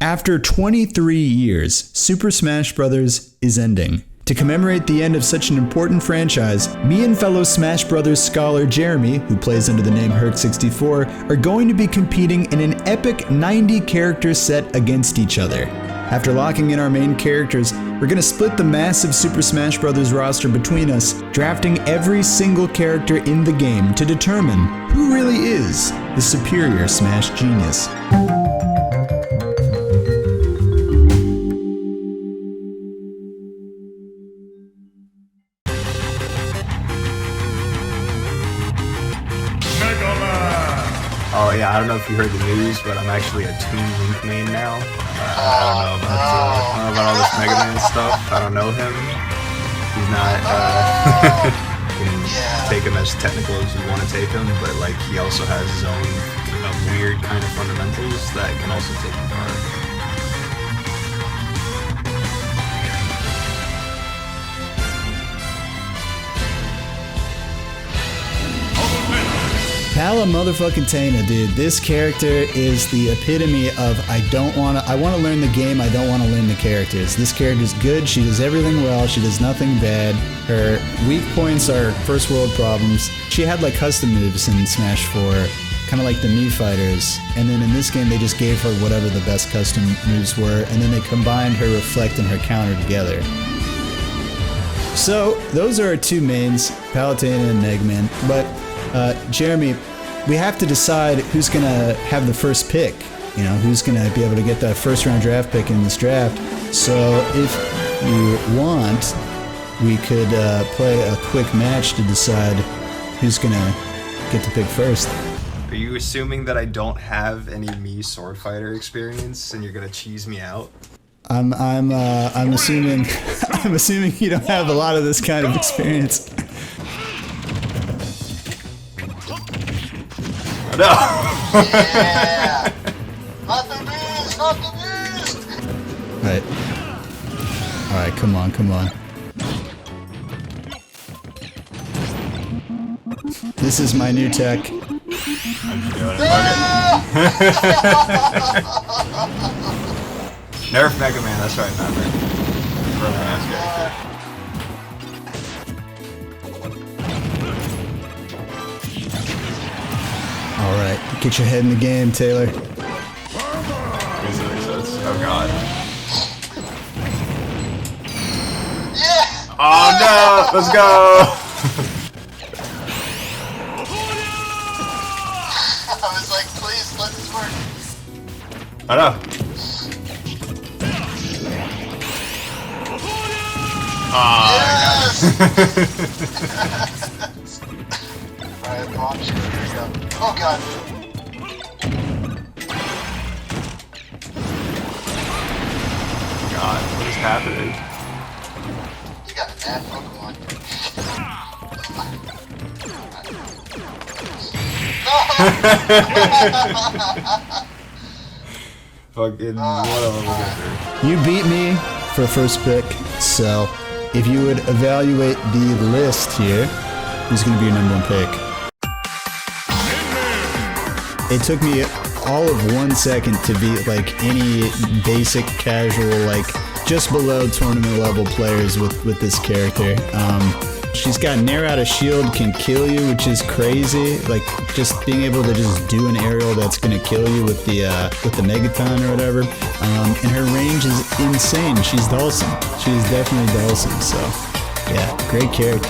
After 23 years, Super Smash Bros. Is ending. To commemorate the end of such an important franchise, me and fellow Smash Bros. Scholar Jeremy, who plays under the name Herc64, are going to be competing in an epic 90-character set against each other. After locking in our main characters, we're going to split the massive Super Smash Bros. Roster between us, drafting every single character in the game to determine who really is the superior Smash genius. Oh yeah, I don't know if you heard the news, but I'm actually a Toon Link main now. I don't know about all this Megaman stuff. I don't know him. He's not, you can take him as technical as you want to take him, but like he also has his own weird kind of fundamentals that can also take him apart. Pala motherfucking Tana, dude. This character is the epitome of I want to learn the game, I don't want to learn the characters. This character's good, she does everything well, she does nothing bad. Her weak points are first world problems. She had like custom moves in Smash 4, kind of like the Mii fighters. And then in this game they just gave her whatever the best custom moves were, and then they combined her reflect and her counter together. So those are our two mains, Palutena and Megaman. But Jeremy, we have to decide who's going to have the first pick. You know, who's going to be able to get that first round draft pick in this draft. So if you want, we could play a quick match to decide who's going to get to pick first. Are you assuming that I don't have any Mii Swordfighter experience and you're going to cheese me out? I'm assuming I'm assuming you don't have a lot of this kind of experience. No. Yeah. Not the beast, not the beast. All right, come on. This is my new tech. Nerf Megaman, that's right, not right. Really nice character. Alright, get your head in the game, Taylor. Oh god. Yeah! Oh no! Let's go! I was like, please, let this work. I know. Yes! Alright, launch. Here we go. Oh god. God, what is happening? You got a bad Pokemon. Fucking whatever. You beat me for first pick, so if you would evaluate the list here, who's going to be your number one pick? It took me all of 1 second to beat like any basic casual, like just below tournament level players with this character. She's got Nair out of shield, can kill you, which is crazy. Like just being able to just do an aerial that's gonna kill you with the Megaton or whatever. And her range is insane. She's Dawson. She's definitely Dawson. So yeah, great character.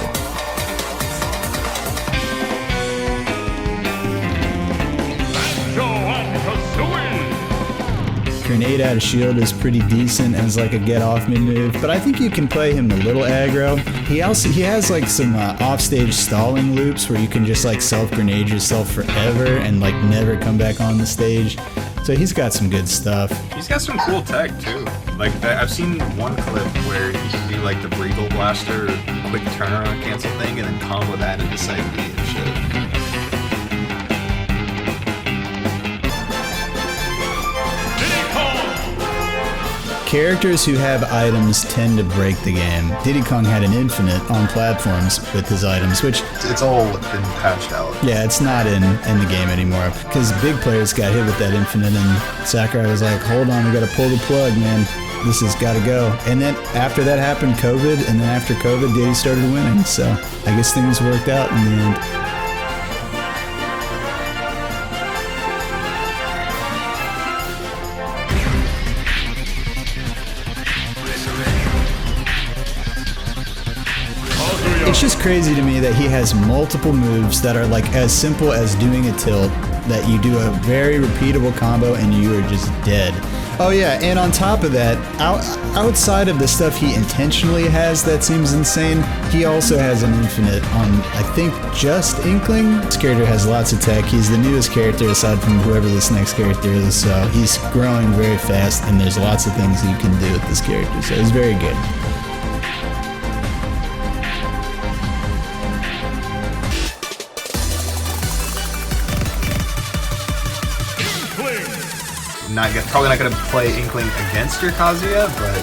Grenade out of shield is pretty decent as like a get off me move, but I think you can play him a little aggro. He has like some offstage stalling loops where you can just like self grenade yourself forever and like never come back on the stage. So he's got some good stuff. He's got some cool tech too. Like I've seen one clip where he can do like the Breagle Blaster quick turnaround cancel thing and then combo that into side B and shit. Characters who have items tend to break the game. Diddy Kong had an infinite on platforms with his items, which... It's all been patched out. Yeah, it's not in the game anymore. Because big players got hit with that infinite, and Sakurai was like, hold on, we gotta pull the plug, man. This has gotta go. And then after that happened, COVID, and then after COVID, Diddy started winning. So I guess things worked out in the end. It's just crazy to me that he has multiple moves that are like as simple as doing a tilt, that you do a very repeatable combo and you are just dead. Oh yeah, and on top of that, outside of the stuff he intentionally has that seems insane, he also has an infinite on, I think, just Inkling. This character has lots of tech. He's the newest character aside from whoever this next character is, so he's growing very fast and there's lots of things you can do with this character, so he's very good. Probably not going to play Inkling against your Kazuya, but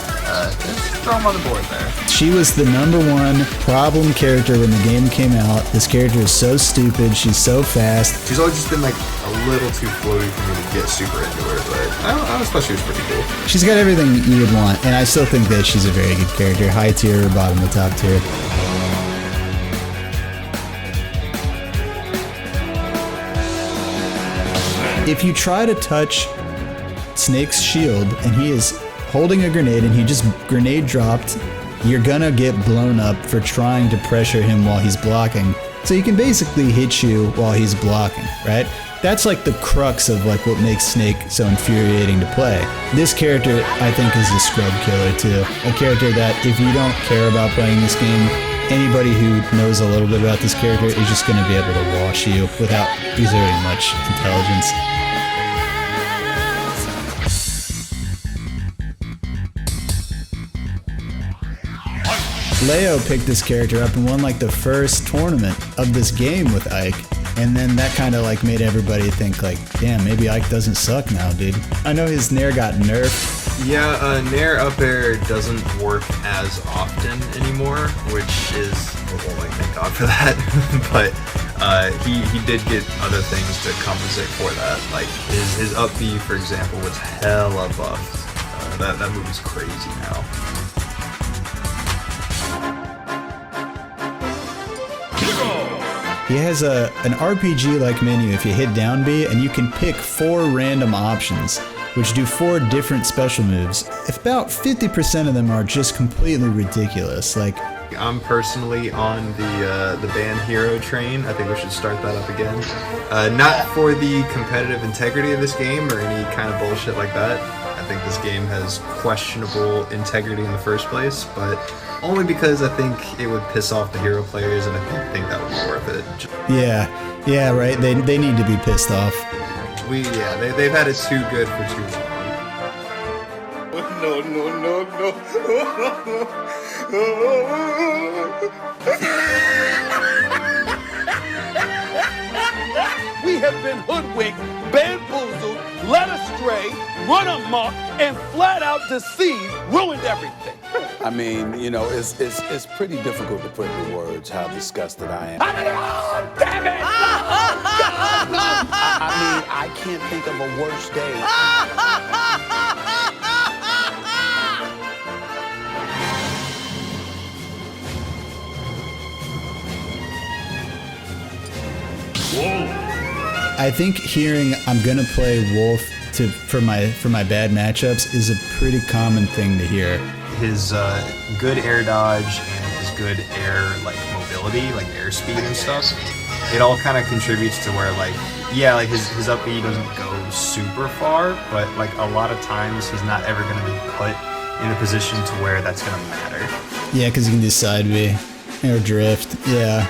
just throw him on the board there. She was the #1 problem character when the game came out. This character is so stupid, she's so fast. She's always just been like a little too floaty for me to get super into her, but I always thought she was pretty cool. She's got everything you would want, and I still think that she's a very good character. High tier or bottom to top tier. If you try to touch Snake's shield and he is holding a grenade and he just grenade dropped, you're gonna get blown up for trying to pressure him while he's blocking. So he can basically hit you while he's blocking, right? That's like the crux of like what makes Snake so infuriating to play. This character, I think, is a scrub killer too. A character that if you don't care about playing this game, anybody who knows a little bit about this character is just gonna be able to wash you without exerting much intelligence. Leo picked this character up and won like the first tournament of this game with Ike, and then that kind of like made everybody think like, damn, maybe Ike doesn't suck now, dude. I know his Nair got nerfed. Yeah, Nair up air doesn't work as often anymore, which is, well, like, thank God for that. But he did get other things to compensate for that. Like his up B, for example, was hella buffed. That move is crazy now. He has an RPG-like menu if you hit down B, and you can pick 4 random options, which do 4 different special moves. About 50% of them are just completely ridiculous. Like, I'm personally on the band hero train. I think we should start that up again. Not for the competitive integrity of this game or any kind of bullshit like that. I think this game has questionable integrity in the first place, but only because I think it would piss off the hero players, and I think that would be worth it. Yeah, right. They need to be pissed off. They've had it too good for too long. We have been hoodwinked, bamboozled, led astray, run amok, and flat out deceived, ruined everything. I mean, you know, it's pretty difficult to put into words how disgusted I am. Oh, damn it! I mean, I can't think of a worse day. I think hearing I'm gonna play Wolf for my bad matchups is a pretty common thing to hear. His good air dodge and his good air mobility, like airspeed and stuff, it all kind of contributes to where like his up B doesn't go super far, but like a lot of times he's not ever gonna be put in a position to where that's gonna matter. Yeah, because you can do side B or drift. Yeah.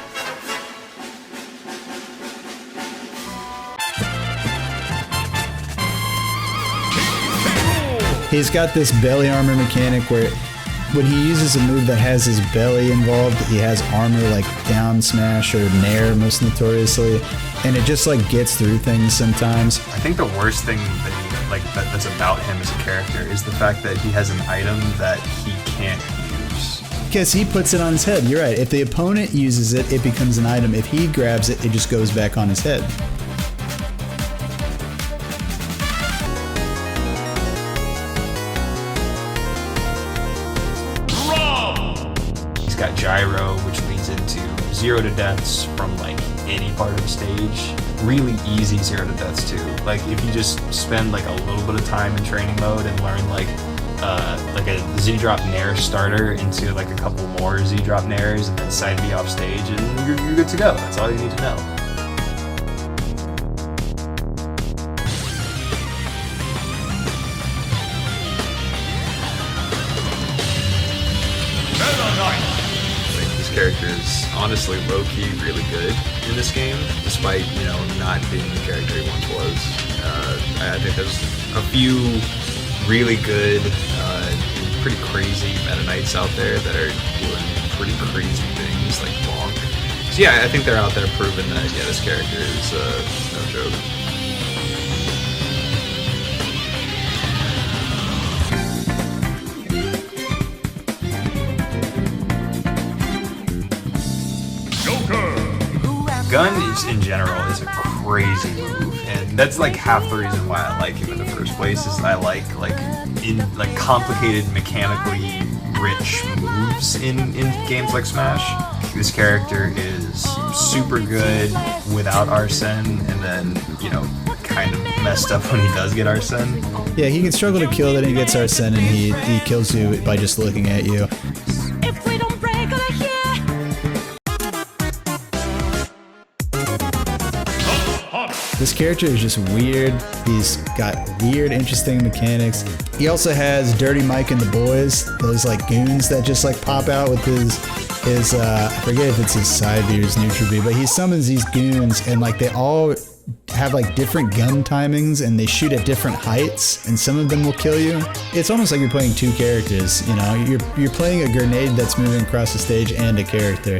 He's got this belly armor mechanic where when he uses a move that has his belly involved, he has armor like down smash or nair most notoriously, and it just like gets through things sometimes. I think the worst thing that that's about him as a character is the fact that he has an item that he can't use. Because he puts it on his head. You're right. If the opponent uses it, it becomes an item. If he grabs it, it just goes back on his head. He's got gyro, which leads into 0 to deaths from like any part of the stage. Really easy 0 to deaths too. Like if you just spend like a little bit of time in training mode and learn like a Z-drop Nair starter into like a couple more Z-drop Nairs and then side B off stage, and you're good to go. That's all you need to know. Character is honestly low-key really good in this game, despite, you know, not being the character he once was. I think there's a few really good, pretty crazy Meta Knights out there that are doing pretty crazy things, like Bonk. So yeah, I think they're out there proving that, yeah, this character is no joke. Gun is, in general, is a crazy move, and that's like half the reason why I like him in the first place. Is I like complicated, mechanically rich moves in games like Smash. This character is super good without Arsene, and then, you know, kind of messed up when he does get Arsene. Yeah, he can struggle to kill, then he gets Arsene, and he kills you by just looking at you. This character is just weird. He's got weird, interesting mechanics. He also has Dirty Mike and the Boys, those like goons that just like pop out with his I forget if it's his side B or his neutral B, but he summons these goons and like they all have like different gun timings and they shoot at different heights, and some of them will kill you. It's almost like you're playing two characters, you know? You're playing a grenade that's moving across the stage and a character.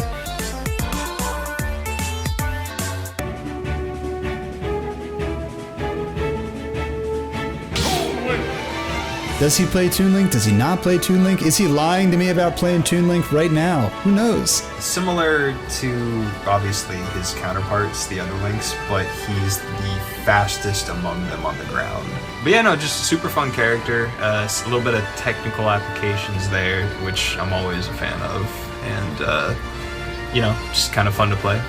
Does he play Toon Link? Does he not play Toon Link? Is he lying to me about playing Toon Link right now? Who knows? Similar to, obviously, his counterparts, the other Links, but he's the fastest among them on the ground. But yeah, no, just a super fun character. A little bit of technical applications there, which I'm always a fan of. And, you know, just kind of fun to play.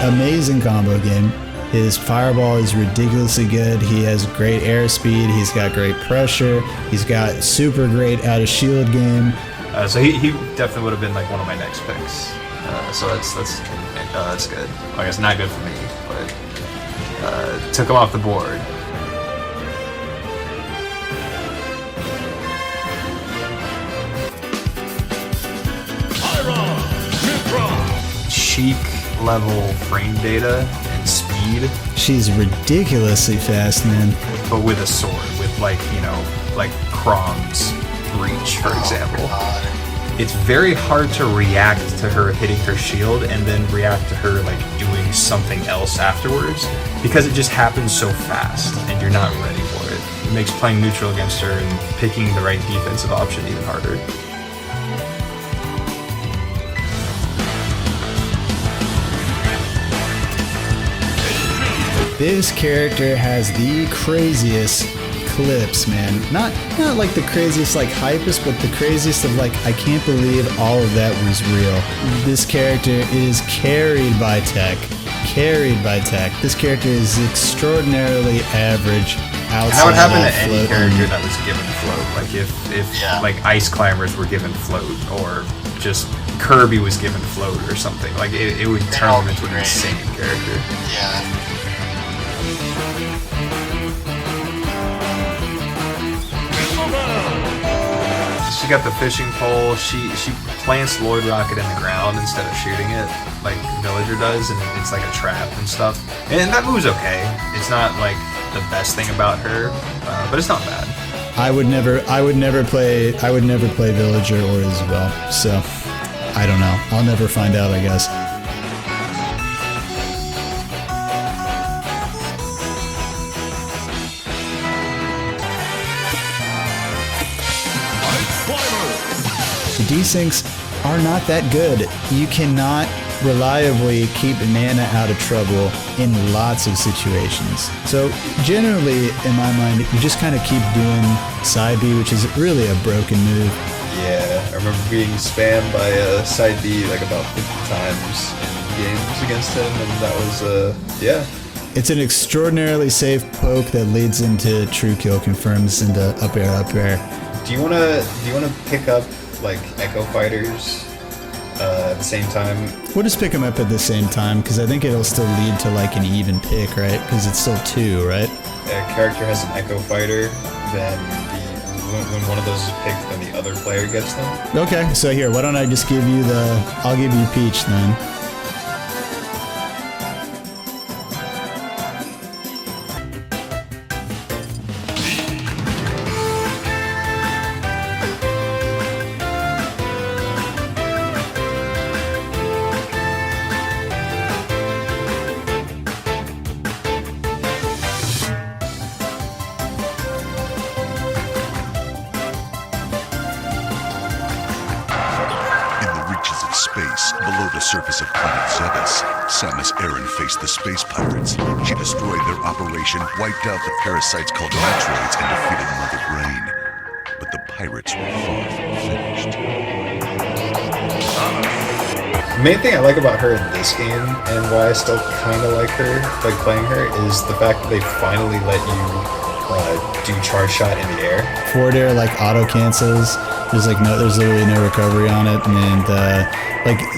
Amazing combo game. His fireball is ridiculously good. He has great airspeed. He's got great pressure. He's got super great out of shield game. So he definitely would have been like one of my next picks. So that's good. I guess not good for me, but took him off the board. Chic level frame data and speed. She's ridiculously fast, man. But with a sword, with like, you know, like Chrom's reach, for example. It's very hard to react to her hitting her shield and then react to her like doing something else afterwards, because it just happens so fast and you're not ready for it. It makes playing neutral against her and picking the right defensive option even harder. This character has the craziest clips, man. Not like the craziest like hypest, but the craziest of like, I can't believe all of that was real. This character is carried by tech. Carried by tech. This character is extraordinarily average outside. That would happen of to any float character only. that was given float. Like if like Ice Climbers were given float, or just Kirby was given float or something. Like it would turn him into an insane character. Yeah. She got the fishing pole. She plants Lloyd Rocket in the ground instead of shooting it like Villager does, and it's like a trap and stuff. And that move's okay. It's not like the best thing about her, but it's not bad. I would never play Villager or Isabelle. So I don't know. I'll never find out, I guess. The desyncs are not that good. You cannot reliably keep Nana out of trouble in lots of situations. So generally, in my mind, you just kind of keep doing side B, which is really a broken move. Yeah, I remember being spammed by side B like about 50 times in games against him, and that was, yeah. It's an extraordinarily safe poke that leads into true kill, confirms into up air, up air. Do you wanna pick up like Echo Fighters at the same time? We'll just pick them up at the same time, because I think it'll still lead to like an even pick, right? Because it's still 2, right? A character has an Echo Fighter, then when one of those is picked, then the other player gets them. Okay, so here, why don't I just give you I'll give you Peach then. Below the surface of planet Zebes, Samus Aran faced the space pirates. She destroyed their operation, wiped out the parasites called Metroids, and defeated Mother Brain. But the pirates were far from finished. The main thing I like about her in this game, and why I still kind of like her, like playing her, is the fact that they finally let you do charge shot in the air. Forward air like auto cancels. There's literally no recovery on it, and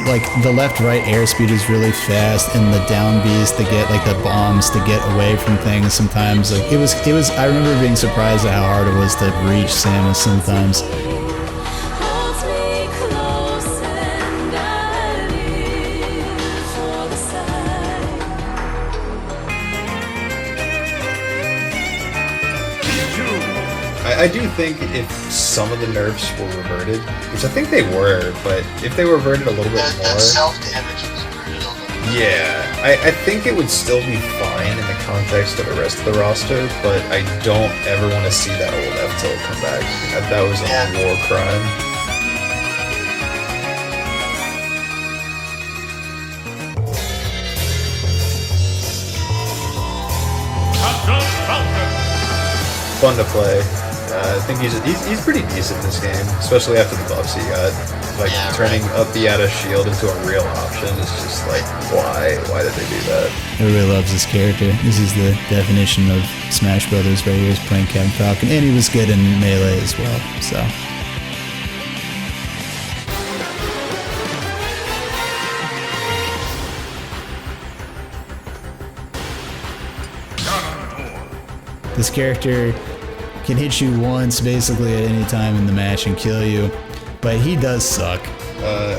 like the left-right airspeed is really fast, and the down Bs to get like the bombs to get away from things sometimes. Like it was. I remember being surprised at how hard it was to reach Samus sometimes. I do think if some of the nerfs were reverted, which I think they were, but if they were reverted a little bit more... That self-damage was reverted a little bit. Yeah, I think it would still be fine in the context of the rest of the roster, but I don't ever want to see that old F-Tilt come back. That was a war crime. Fun to play. I think he's pretty decent in this game, especially after the buffs he got. Like turning up the out of shield into a real option is just like, why? Why did they do that? Everybody loves this character. This is the definition of Smash Brothers right here, is playing Captain Falcon, and he was good in Melee as well. So. This character can hit you once basically at any time in the match and kill you, but he does suck.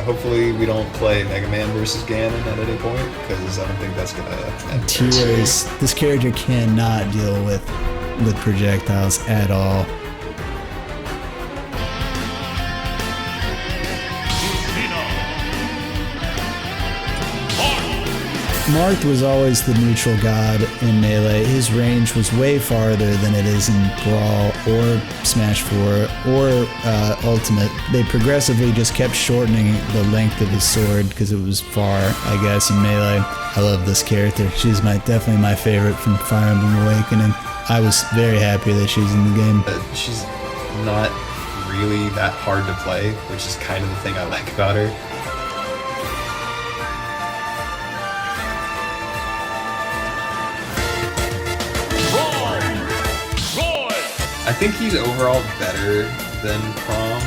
Hopefully we don't play Megaman versus Ganon at any point, because I don't think that's gonna end. Tears. This character cannot deal with projectiles at all. Marth was always the neutral god in Melee. His range was way farther than it is in Brawl or Smash 4 or Ultimate. They progressively just kept shortening the length of his sword because it was far, I guess, in Melee. I love this character. She's definitely my favorite from Fire Emblem Awakening. I was very happy that she's in the game. She's not really that hard to play, which is kind of the thing I like about her. I think he's overall better than Chrom.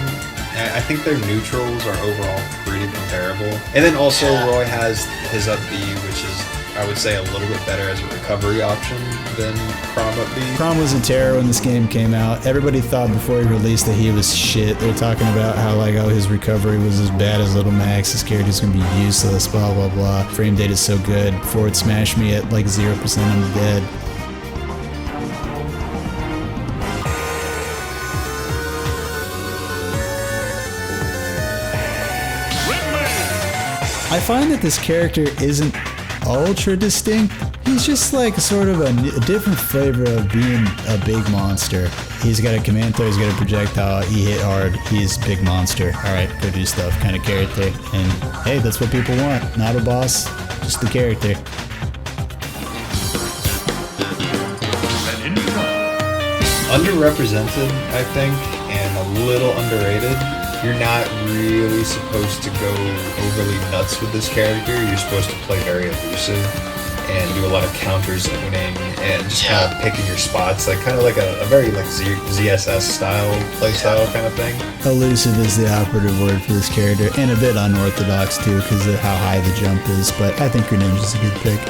I think their neutrals are overall pretty comparable. And then also Roy has his up B, which is, I would say, a little bit better as a recovery option than Chrom up B. Chrom was a terror when this game came out. Everybody thought before he released that he was shit. They were talking about how his recovery was as bad as Little Max. This character's gonna be useless, blah blah blah. Frame data is so good. Forward smash me at like 0%, I'm dead. I find that this character isn't ultra distinct. He's just like sort of a different flavor of being a big monster. He's got a command throw, he's got a projectile, he hit hard, he's big monster. Alright, go do stuff kind of character. And hey, that's what people want. Not a boss, just the character. Underrepresented, I think, and a little underrated. You're not really supposed to go overly nuts with this character. You're supposed to play very elusive and do a lot of counter zoning and just kind of picking your spots, like kind of like a very like ZSS style play style kind of thing. Elusive is the operative word for this character, and a bit unorthodox too because of how high the jump is, but I think Greninja's a good pick.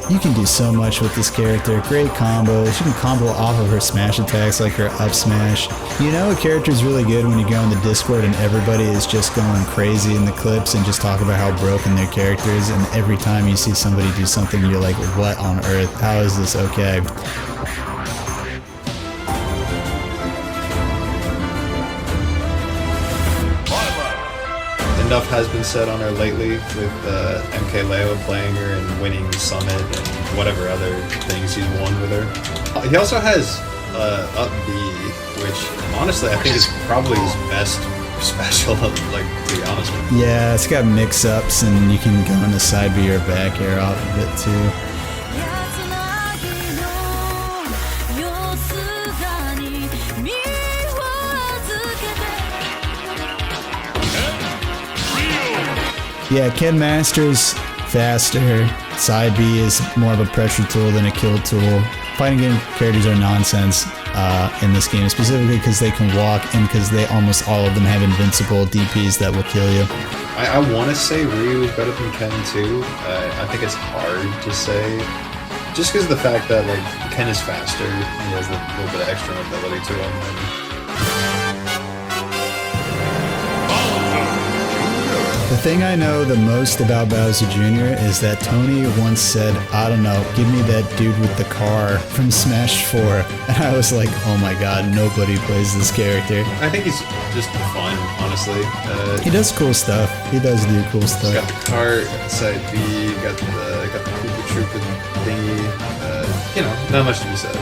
You can do so much with this character. Great combos. You can combo off of her smash attacks like her up smash. You know a character's really good when you go on the Discord and everybody is just going crazy in the clips and just talk about how broken their character is, and every time you see somebody do something you're like, what on earth? How is this okay? Enough has been said on her lately with MK Leo playing her and winning the Summit and whatever other things he's won with her. He also has up B, which honestly I think is probably his best special, like, to be honest with you. Yeah, it's got mix-ups and you can go into side B or back air off of it too. Yeah, Ken Masters faster. Side B is more of a pressure tool than a kill tool. Fighting game characters are nonsense in this game, specifically because they can walk and because they almost all of them have invincible DPs that will kill you. I want to say Ryu is better than Ken too. I think it's hard to say, just because of the fact that like Ken is faster, he has a little bit of extra mobility to him. The thing I know the most about Bowser Jr. is that Tony once said, I don't know, give me that dude with the car from Smash 4. And I was like, oh my god, nobody plays this character. I think he's just fun, honestly. He does cool stuff. He does do cool stuff. Got the cart, side B, got the Koopa Troopa thingy. You know, not much to be said.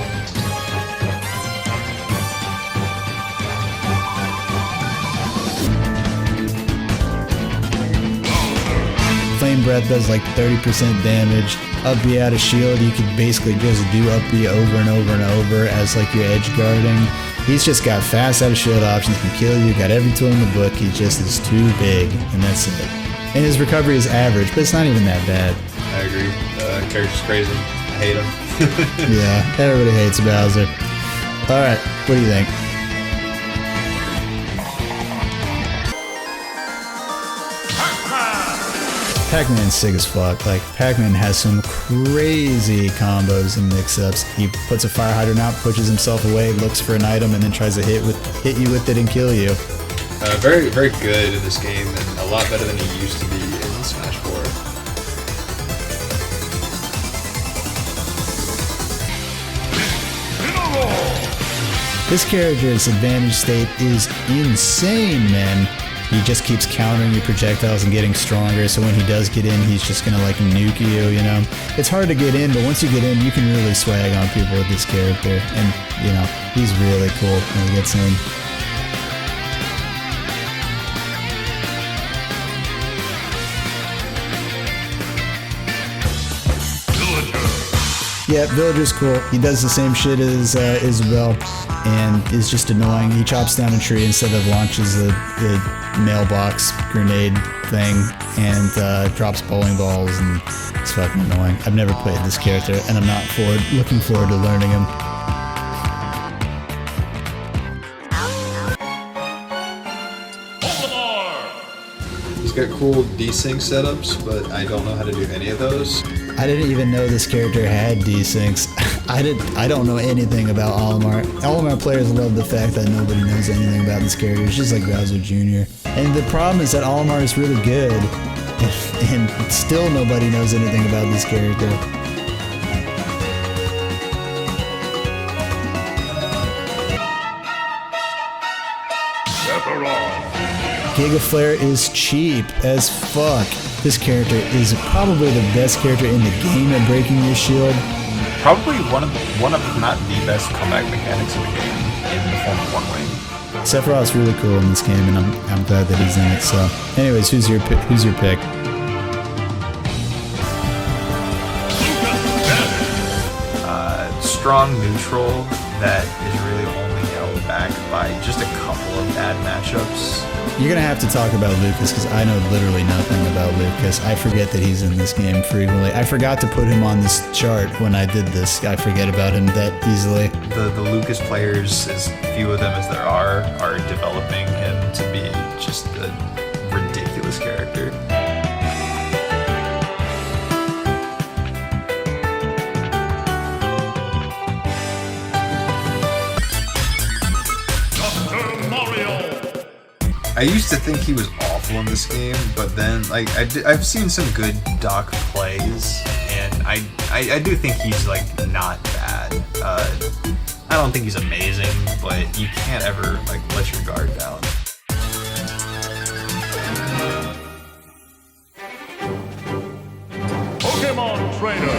Flame Breath does like 30% damage. Up B out of shield, you can basically just do up B over and over and over as like your edge guarding. He's just got fast out of shield options, can kill you, got every tool in the book, he just is too big, and that's it. And his recovery is average, but it's not even that bad. I agree. Character's crazy. I hate him. Yeah, everybody hates Bowser. Alright, what do you think? Pac-Man's sick as fuck. Like, Pac-Man has some crazy combos and mix-ups. He puts a fire hydrant out, pushes himself away, looks for an item, and then tries to hit you with it and kill you. Very, very good in this game, and a lot better than he used to be in Smash 4. This character's advantage state is insane, man. He just keeps countering your projectiles and getting stronger, so when he does get in, he's just gonna like nuke you, you know? It's hard to get in, but once you get in, you can really swag on people with this character, and, you know, he's really cool when he gets in. Yeah, Villager's cool. He does the same shit as Isabelle, and is just annoying. He chops down a tree instead of launches the mailbox grenade thing, and drops bowling balls, and it's fucking annoying. I've never played this character, and I'm not looking forward to learning him. He's got cool desync setups, but I don't know how to do any of those. I didn't even know this character had desyncs. I don't know anything about Olimar. Olimar players love the fact that nobody knows anything about this character. It's just like Bowser Jr. And the problem is that Olimar is really good, and still nobody knows anything about this character. Giga Flare is cheap as fuck. This character is probably the best character in the game at breaking your shield. Probably one of, if not the best comeback mechanics in the game in the form of One Wing. Sephiroth's really cool in this game, and I'm glad that he's in it. So, anyways, who's your pick? Strong neutral that is really only held back by just a couple of bad matchups. You're gonna have to talk about Lucas because I know literally nothing about Lucas. I forget that he's in this game frequently. I forgot to put him on this chart when I did this. I forget about him that easily. The Lucas players, as few of them as there are developing him to be just a ridiculous character. I used to think he was awful in this game, but then like I've seen some good Doc plays, and I do think he's like not bad. I don't think he's amazing, but you can't ever like let your guard down. Pokemon Trainer.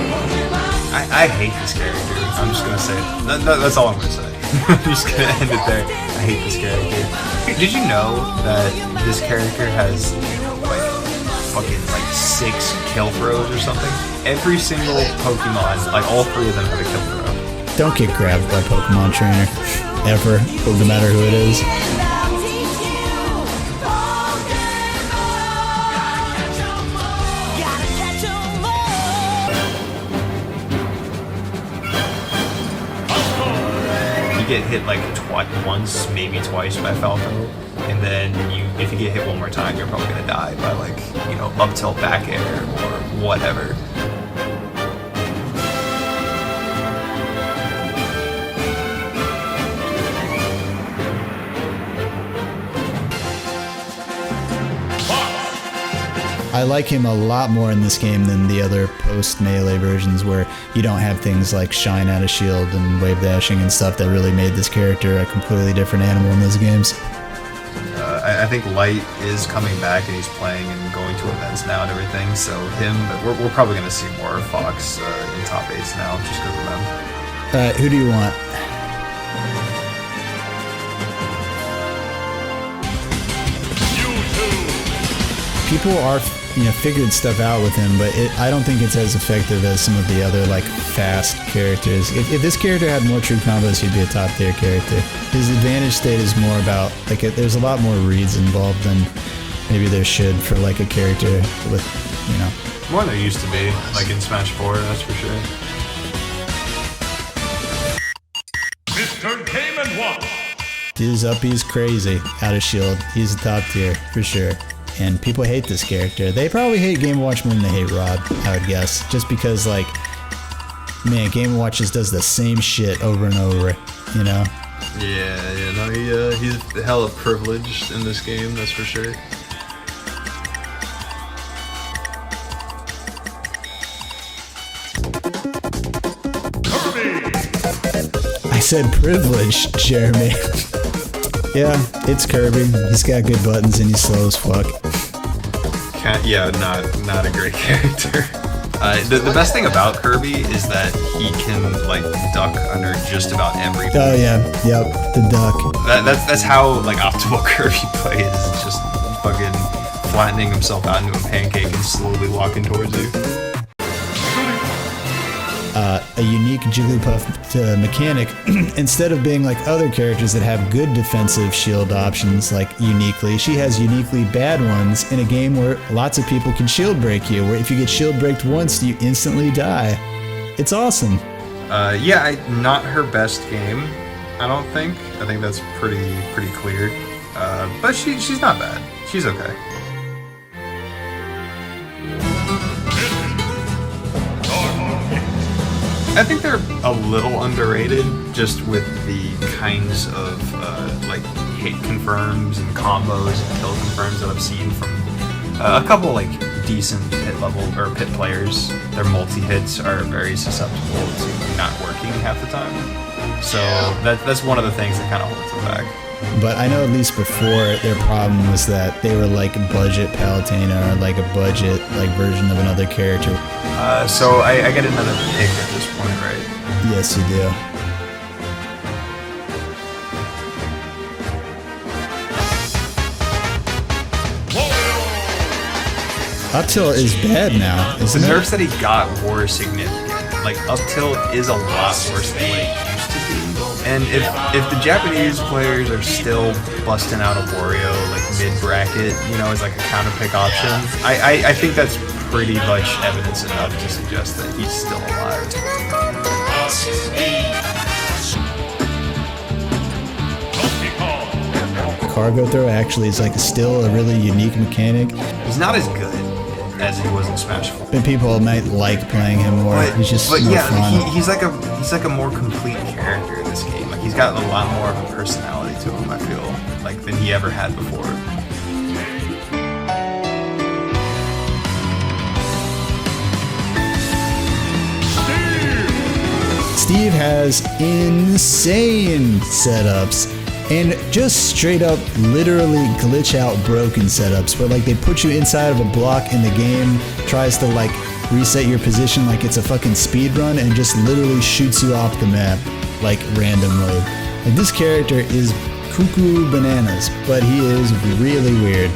I hate this character. I'm just gonna say it. That's all I'm gonna say. I'm just gonna end it there. I hate this character. Did you know that this character has like fucking like 6 kill throws or something? Every single Pokemon, like all 3 of them have a kill throw. Don't get grabbed by Pokemon Trainer. Ever. No matter who it is. You get hit like once, maybe twice by Falco, and then if you get hit one more time, you're probably gonna die by like, you know, up tilt back air or whatever. I like him a lot more in this game than the other post-melee versions where you don't have things like shine out of shield and wave dashing and stuff that really made this character a completely different animal in those games. I think Light is coming back and he's playing and going to events now and everything, so we're probably going to see more Fox in top 8s now just because of them. Alright, who do you want? People are, figured stuff out with him, but I don't think it's as effective as some of the other, like, fast characters. If this character had more true combos, he'd be a top-tier character. His advantage state is more about, like, there's a lot more reads involved than maybe there should for, like, a character with, More than there used to be, like in Smash 4, that's for sure. Mr. Game & Watch. His up, he's crazy. Out of shield, he's a top tier, for sure. And people hate this character. They probably hate Game & Watch more than they hate Rod, I would guess. Just because, like, man, Game & Watch just does the same shit over and over, Yeah, he's hella privileged in this game, that's for sure. I said privileged, Jeremy. Yeah, it's Kirby. He's got good buttons and he's slow as fuck. Not a great character. The best thing about Kirby is that he can like duck under just about every. Oh yeah, yep, the duck. That's how like optimal Kirby plays. It's just fucking flattening himself out into a pancake and slowly walking towards you. A unique Jigglypuff mechanic, instead of being like other characters that have good defensive shield options, like uniquely, she has uniquely bad ones in a game where lots of people can shield break you, where if you get shield breaked once, you instantly die. It's awesome. Not her best game, I don't think. I think that's pretty clear. But she's not bad. She's okay. I think they're a little underrated, just with the kinds of like hit confirms and combos and kill confirms that I've seen from a couple like decent pit level or pit players. Their multi-hits are very susceptible to not working half the time. So that's one of the things that kind of holds them back. But I know at least before their problem was that they were like budget Palutena or like a budget like version of another character. So I get another pick at this point, right? Yes, you do. Up Tilt is bad now, The isn't it? nerfs that he got were significant. Like, Up Tilt is a lot worse than what it used to be. And if the Japanese players are still busting out a Wario, like, mid-bracket, you know, as like a counter-pick option, I think that's pretty much evidence enough to suggest that he's still alive. Cargo throw actually is like still a really unique mechanic, He's not as good as he was in Smash 4. but people might like playing him more. He's just more yeah, fun. he's like a more complete character in this game. Like, he's got a lot more of a personality to him, I feel, like, than he ever had before. Steve has insane setups and just straight up literally glitch out broken setups where like they put you inside of a block and the game tries to like reset your position like it's a fucking speed run and just literally shoots you off the map like randomly. Like, this character is cuckoo bananas, but he is really weird.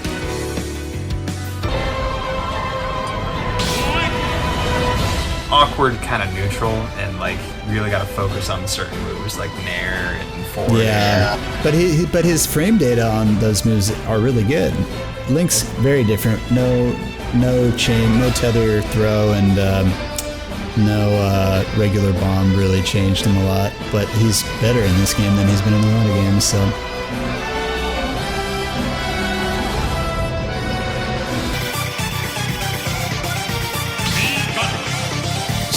Awkward, kind of neutral, and like really got to focus on certain moves like Nair and forward. Yeah, but his frame data on those moves are really good. Link's very different. No chain, no tether throw, and no regular bomb really changed him a lot. But he's better in this game than he's been in a lot of games. So.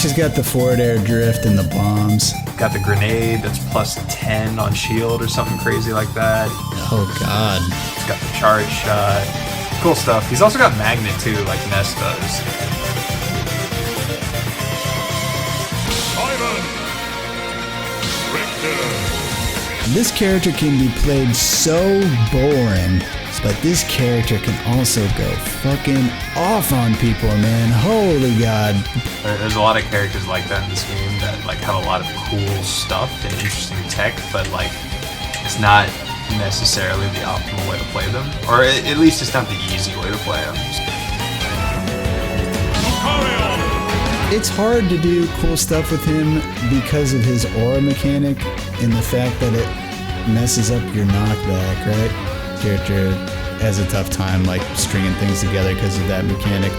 She's got the forward air drift and the bombs. Got the grenade that's plus 10 on shield or something crazy like that. Oh god. He's got the charge shot. Cool stuff. He's also got magnet too, like Ness does. This character can be played so boring, but this character can also go fucking off on people, man. Holy god. There's a lot of characters like that in this game that like have a lot of cool stuff and interesting tech, but like it's not necessarily the optimal way to play them, or at least it's not the easy way to play them. It's hard to do cool stuff with him because of his aura mechanic and the fact that it messes up your knockback, right? Character has a tough time like stringing things together because of that mechanic.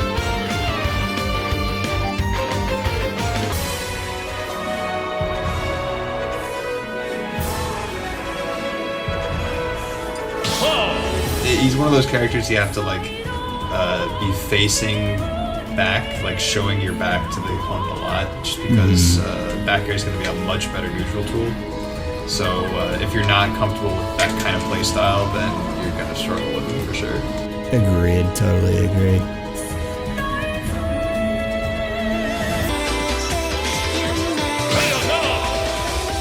He's one of those characters you have to like be facing back, like showing your back to the opponent a lot, just because back air is going to be a much better neutral tool. So if you're not comfortable with that kind of play style, then you're going to struggle with him for sure. Agreed, totally agreed.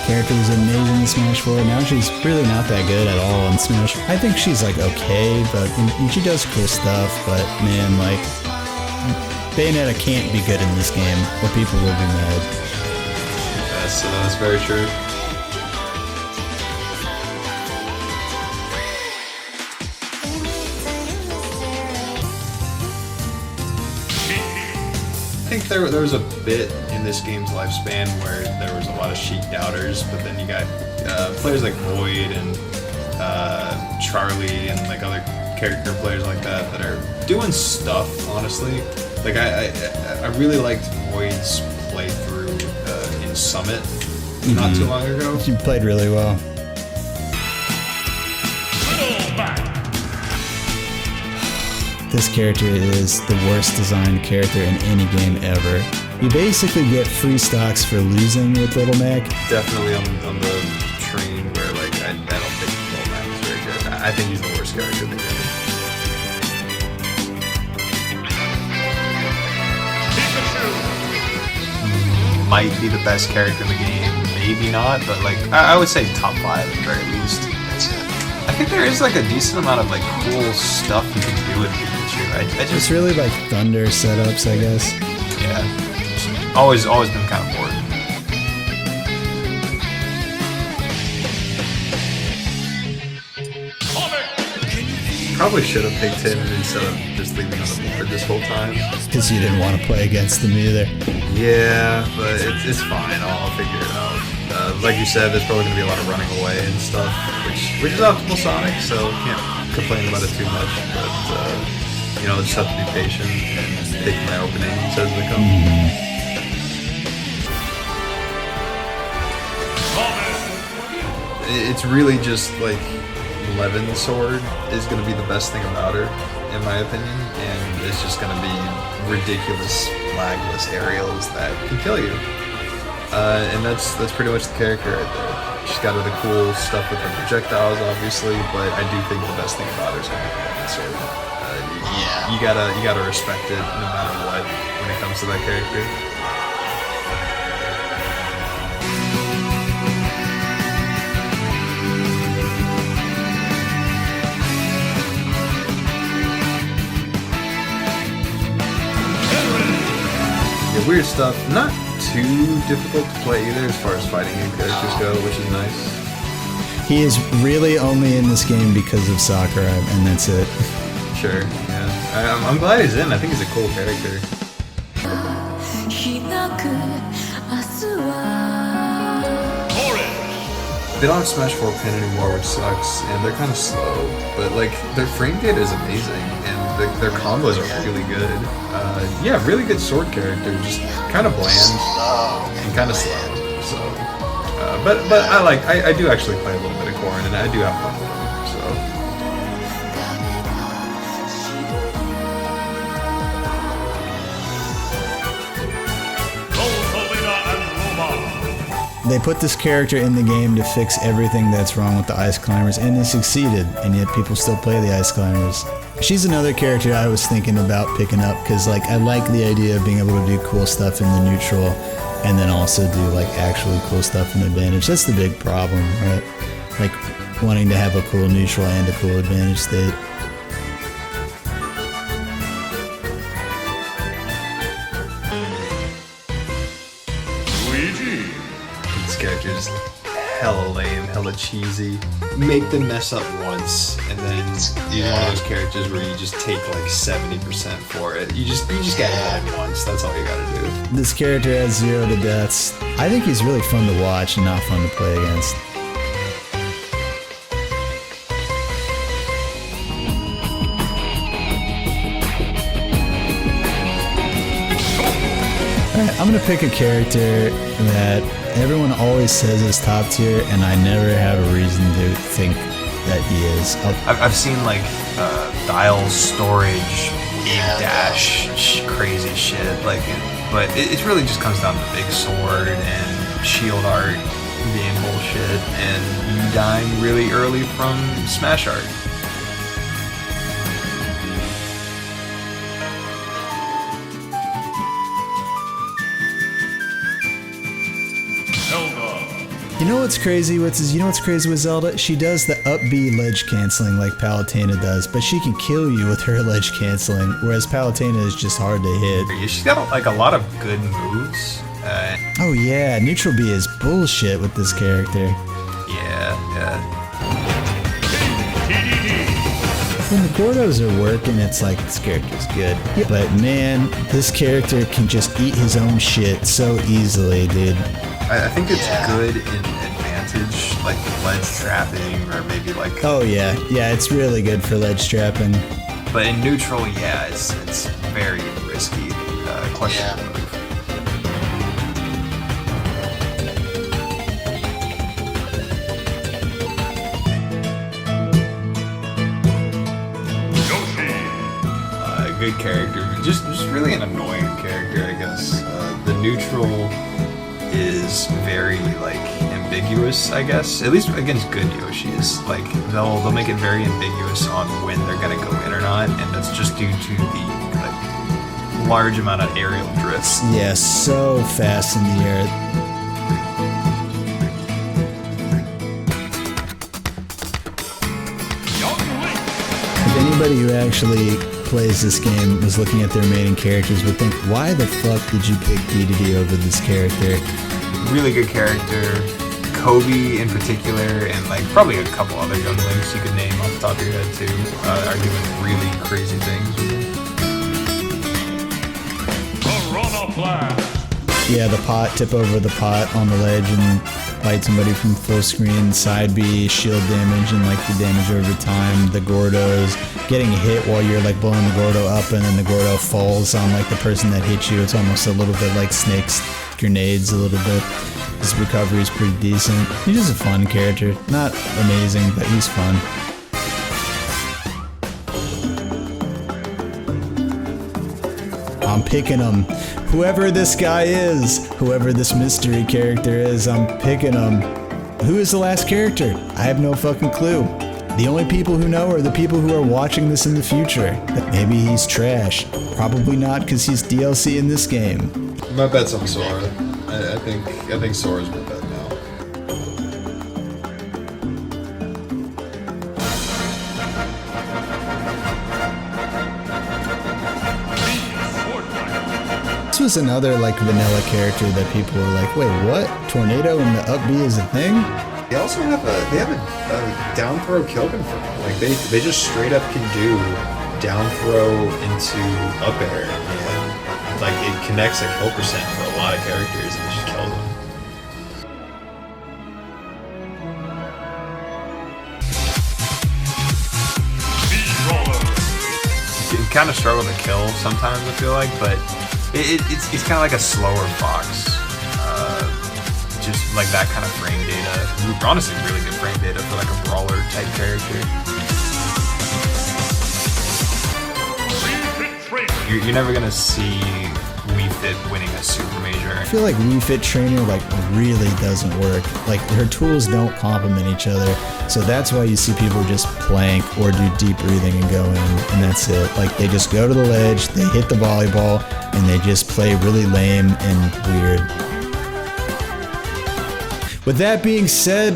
Character was amazing in Smash 4. Now she's really not that good at all in Smash. I think she's like okay, but and she does cool stuff. But man, like Bayonetta can't be good in this game, or people will be mad. That's very true. I think there was a bit in this game's lifespan where there was a lot of Sheik doubters, but then you got players like Void and Charlie and like other character players like that that are doing stuff, honestly. Like I really liked Void's playthrough in Summit not too long ago. She played really well. This character is the worst designed character in any game ever. You basically get free stocks for losing with Little Mac. Definitely on the train where like I don't think Little Mac is very good. I think he's the worst character in the game. Might be the best character in the game, maybe not, but like I would say top 5 at the very least. think there is like a decent amount of like cool stuff you can do with Pikachu. I just It's really like Thunder setups, I guess. yeah, always been kind of bored. Probably should have picked him instead of just leaving on the board this whole time. Because you didn't want to play against them either. Yeah, but it's fine. I'll figure it out. Like you said, there's probably going to be a lot of running away and stuff, which is optimal Sonic, so can't complain about it too much. But, you know, just have to be patient and pick my openings as they come. It's really just like Levin's sword is going to be the best thing about her, in my opinion, and it's just going to be ridiculous lagless aerials that can kill you. And that's pretty much the character right there. She's got the cool stuff with her projectiles, obviously, but I do think the best thing about her is having the Levin sword. You gotta respect it no matter what when it comes to that character. Weird stuff. Not too difficult to play either as far as fighting game characters go, which is nice. He is really only in this game because of Sakura, and that's it. Sure, yeah. I'm glad he's in. I think he's a cool character. They don't have Smash 4 Pin anymore, which sucks, and they're kind of slow, but like their frame data is amazing, and their combos are really good. Yeah, really good sword character, just kind of bland and kind of slow. So, but I do actually play a little bit of Corrin, and I do have fun with him. They put this character in the game to fix everything that's wrong with the Ice Climbers, and they succeeded, and yet people still play the Ice Climbers. She's another character I was thinking about picking up, because like I like the idea of being able to do cool stuff in the neutral, and then also do like actually cool stuff in advantage. That's the big problem, right? Like wanting to have a cool neutral and a cool advantage state. Characters hella lame, hella cheesy. Make them mess up once, and then you're one of those characters where you just take like 70% for it. You just gotta hit him once. That's all you gotta do. This character has 0 to deaths. I think he's really fun to watch and not fun to play against. Alright, I'm gonna pick a character that everyone always says is top tier, and I never have a reason to think that he is. I've seen like dials, storage, aim dash, crazy shit. Like, but it really just comes down to big sword and shield art being bullshit, and you dying really early from smash art. You know what's crazy with Zelda? She does the up B ledge canceling like Palutena does, but she can kill you with her ledge canceling, whereas Palutena is just hard to hit. She's got like a lot of good moves. Oh yeah, neutral B is bullshit with this character. Yeah. When the Gordos are working, it's like, this character's good. But man, this character can just eat his own shit so easily, dude. I think it's good in advantage, like ledge trapping, or maybe like... Oh yeah, it's really good for ledge trapping. But in neutral, yeah, it's very risky. Questionable move. Good character, just really an annoying character, I guess. The neutral is very like ambiguous, I guess. At least against good Yoshis, like they'll make it very ambiguous on when they're gonna go in or not, and that's just due to the like, large amount of aerial drifts. Yeah, so fast in the air. anybody who actually plays this game was looking at their main characters would think, why the fuck did you pick Dedede over this character? Really good character. Kobe in particular, and like probably a couple other young links you could name off the top of your head too, are doing really crazy things with him. Yeah, the pot, tip over the pot on the ledge and fight somebody from full screen, side B, shield damage, and like the damage over time, the Gordos, getting hit while you're like blowing the Gordo up and then the Gordo falls on like the person that hit you. It's almost a little bit like Snake's grenades a little bit. His recovery is pretty decent. He's just a fun character. Not amazing, but he's fun. I'm picking him. Whoever this guy is, whoever this mystery character is, I'm picking him. Who is the last character? I have no fucking clue. The only people who know are the people who are watching this in the future. Maybe he's trash. Probably not, because he's DLC in this game. My bet's on Sora. I think Sora's my bet now. This was another like vanilla character that people were like, wait, what? Tornado and the up B is a thing? They also have a down throw kill confirm. Like they just straight up can do down throw into up air, and like it connects a kill percent for a lot of characters and it just kills them. You kind of struggle to kill sometimes, I feel like, but it's kind of like a slower fox. Just like that kind of frame data. Honestly, really good frame data for like a brawler type character. You're never gonna see Wii Fit winning a super major. I feel like Wii Fit Trainer like really doesn't work. Like her tools don't complement each other. So that's why you see people just plank or do deep breathing and go in, and that's it. Like they just go to the ledge, they hit the volleyball, and they just play really lame and weird. With that being said,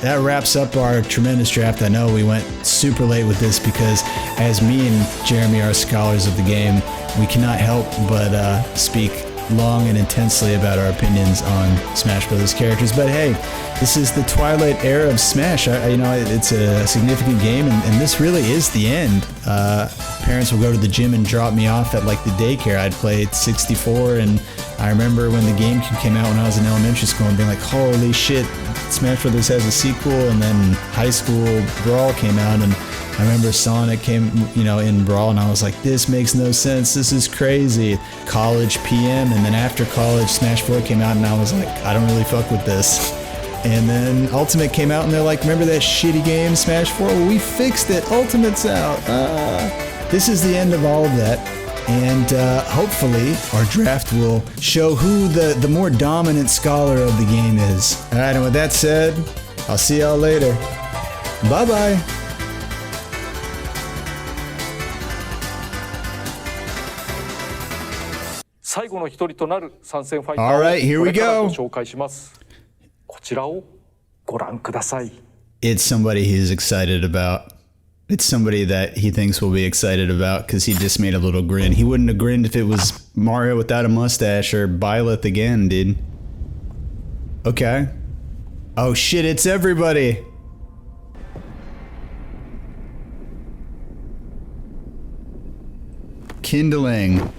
that wraps up our tremendous draft. I know we went super late with this because as me and Jeremy are scholars of the game, we cannot help but speak long and intensely about our opinions on Smash Brothers characters. But hey, this is the twilight era of Smash. It's a significant game, and this really is the end. Parents will go to the gym and drop me off at like the daycare. I'd play 64, and I remember when the GameCube came out when I was in elementary school and being like, holy shit, Smash Brothers has a sequel. And then High School Brawl came out, and I remember Sonic came, in Brawl, and I was like, this makes no sense. This is crazy. College PM, and then after college, Smash 4 came out, and I was like, I don't really fuck with this. And then Ultimate came out, and they're like, remember that shitty game, Smash 4? Well, we fixed it. Ultimate's out. This is the end of all of that. And hopefully our draft will show who the more dominant scholar of the game is. All right, and with that said, I'll see y'all later. Bye-bye. All right, here we go. It's somebody he's excited about. It's somebody that he thinks will be excited about because he just made a little grin. He wouldn't have grinned if it was Mario without a mustache or Byleth again, dude. Okay. Oh shit, it's everybody. Kindling.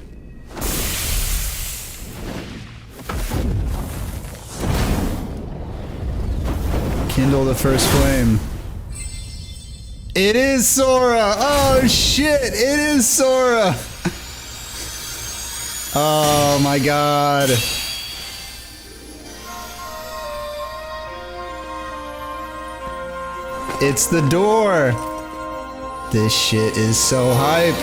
Kindle the first flame. It is Sora! Oh shit, it is Sora! Oh my god. It's the door! This shit is so hype.